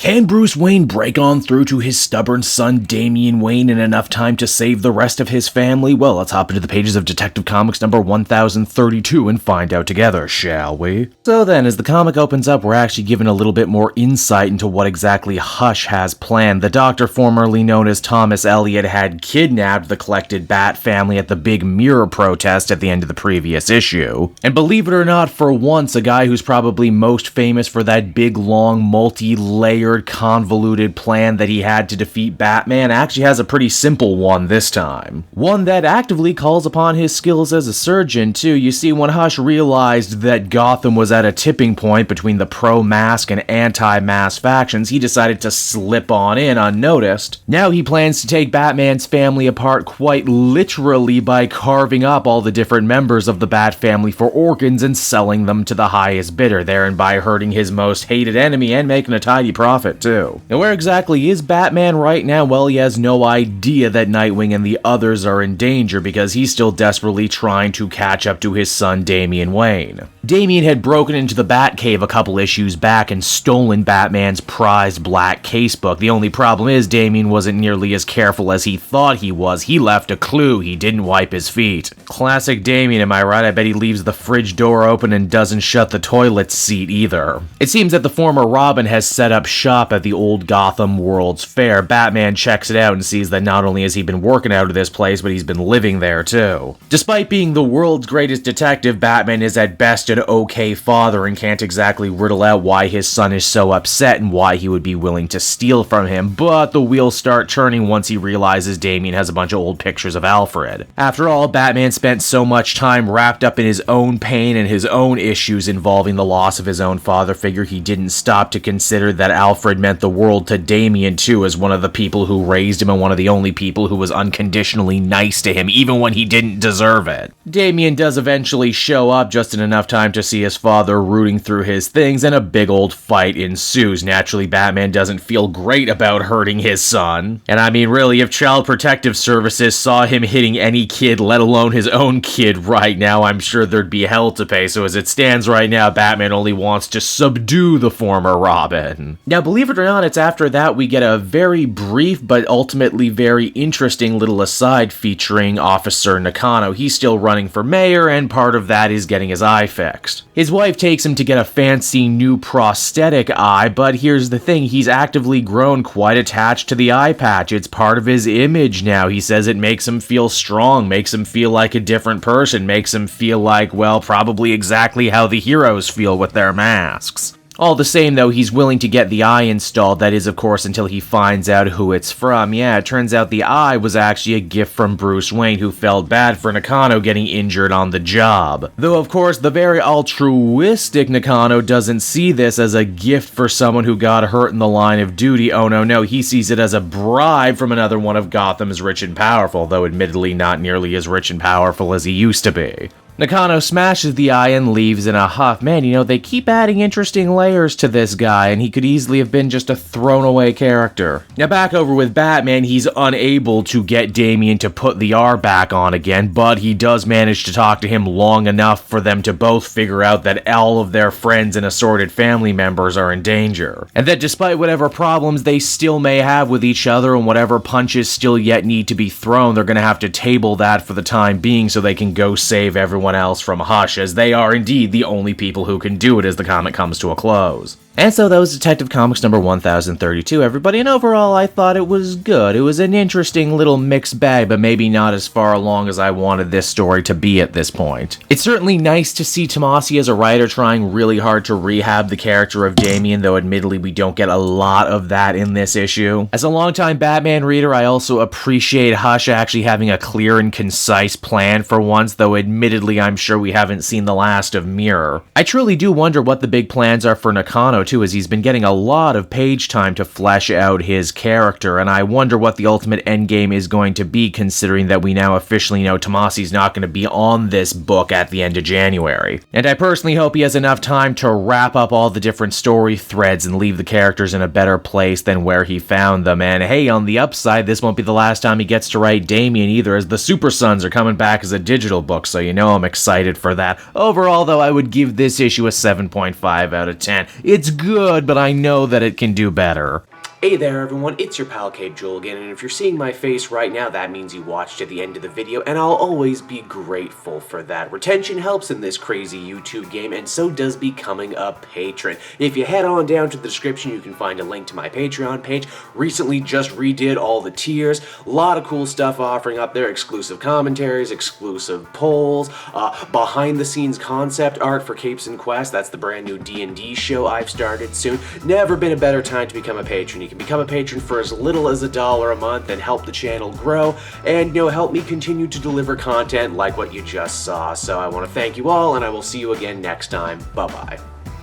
Can Bruce Wayne break on through to his stubborn son Damian Wayne in enough time to save the rest of his family? Well, let's hop into the pages of Detective Comics number 1032 and find out together, shall we? So then, as the comic opens up, we're actually given a little bit more insight into what exactly Hush has planned. The Doctor, formerly known as Thomas Elliot, had kidnapped the collected Bat family at the big mirror protest at the end of the previous issue. And believe it or not, for once, a guy who's probably most famous for that big, long, multi-layered, convoluted plan that he had to defeat Batman actually has a pretty simple one this time. One that actively calls upon his skills as a surgeon, too. You see, when Hush realized that Gotham was at a tipping point between the pro-mask and anti-mask factions, he decided to slip on in unnoticed. Now he plans to take Batman's family apart quite literally by carving up all the different members of the Bat family for organs and selling them to the highest bidder, therein by hurting his most hated enemy and making a tidy profit too. Now where exactly is Batman right now? Well, he has no idea that Nightwing and the others are in danger because he's still desperately trying to catch up to his son Damian Wayne. Damian had broken into the Batcave a couple issues back and stolen Batman's prized Black Casebook. The only problem is Damian wasn't nearly as careful as he thought he was. He left a clue. He didn't wipe his feet. Classic Damian, am I right? I bet he leaves the fridge door open and doesn't shut the toilet seat either. It seems that the former Robin has set up shop at the old Gotham World's Fair. Batman checks it out and sees that not only has he been working out of this place, but he's been living there too. Despite being the world's greatest detective, Batman is at best an okay father and can't exactly riddle out why his son is so upset and why he would be willing to steal from him, but the wheels start turning once he realizes Damian has a bunch of old pictures of Alfred. After all, Batman spent so much time wrapped up in his own pain and his own issues involving the loss of his own father figure, he didn't stop to consider that Alfred meant the world to Damian too, as one of the people who raised him and one of the only people who was unconditionally nice to him, even when he didn't deserve it. Damian does eventually show up just in enough time to see his father rooting through his things, and a big old fight ensues. Naturally, Batman doesn't feel great about hurting his son. And I mean, really, if Child Protective Services saw him hitting any kid, let alone his own kid right now, I'm sure there'd be hell to pay. So as it stands right now, Batman only wants to subdue the former Robin. Now, believe it or not, it's after that we get a very brief but ultimately very interesting little aside featuring Officer Nakano. He's still running for mayor, and part of that is getting his eye fixed. His wife takes him to get a fancy new prosthetic eye, but here's the thing, he's actively grown quite attached to the eye patch. It's part of his image now. He says it makes him feel strong, makes him feel like a different person, makes him feel like, well, probably exactly how the heroes feel with their masks. All the same, though, he's willing to get the eye installed, that is, of course, until he finds out who it's from. Yeah, it turns out the eye was actually a gift from Bruce Wayne, who felt bad for Nakano getting injured on the job. Though, of course, the very altruistic Nakano doesn't see this as a gift for someone who got hurt in the line of duty. Oh, no, he sees it as a bribe from another one of Gotham's rich and powerful, though admittedly not nearly as rich and powerful as he used to be. Nakano smashes the eye and leaves in a huff. Man, they keep adding interesting layers to this guy, and he could easily have been just a thrown-away character. Now, back over with Batman, he's unable to get Damian to put the R back on again, but he does manage to talk to him long enough for them to both figure out that all of their friends and assorted family members are in danger. And that despite whatever problems they still may have with each other and whatever punches still yet need to be thrown, they're going to have to table that for the time being so they can go save everyone else from Hush, as they are indeed the only people who can do it as the comic comes to a close. And so that was Detective Comics number 1032, everybody, and overall I thought it was good. It was an interesting little mixed bag, but maybe not as far along as I wanted this story to be at this point. It's certainly nice to see Tomasi as a writer trying really hard to rehab the character of Damian, though admittedly we don't get a lot of that in this issue. As a longtime Batman reader, I also appreciate Hush actually having a clear and concise plan for once, though admittedly I'm sure we haven't seen the last of Mirror. I truly do wonder what the big plans are for Nakano too, as he's been getting a lot of page time to flesh out his character, and I wonder what the ultimate endgame is going to be, considering that we now officially know Tomasi's not going to be on this book at the end of January. And I personally hope he has enough time to wrap up all the different story threads and leave the characters in a better place than where he found them. And hey, on the upside, this won't be the last time he gets to write Damian either, as the Super Sons are coming back as a digital book, so I'm excited for that. Overall, though, I would give this issue a 7.5 out of 10. It's good, but I know that it can do better. Hey there everyone, it's your pal Cape Joel again, and if you're seeing my face right now, that means you watched to the end of the video, and I'll always be grateful for that. Retention helps in this crazy YouTube game, and so does becoming a patron. If you head on down to the description, you can find a link to my Patreon page. Recently just redid all the tiers, a lot of cool stuff offering up there, exclusive commentaries, exclusive polls, behind the scenes concept art for Capes and Quest. That's the brand new D&D show I've started soon. Never been a better time to become a patron. You can become a patron for as little as $1 a month and help the channel grow and, help me continue to deliver content like what you just saw. So I want to thank you all, and I will see you again next time. Bye-bye.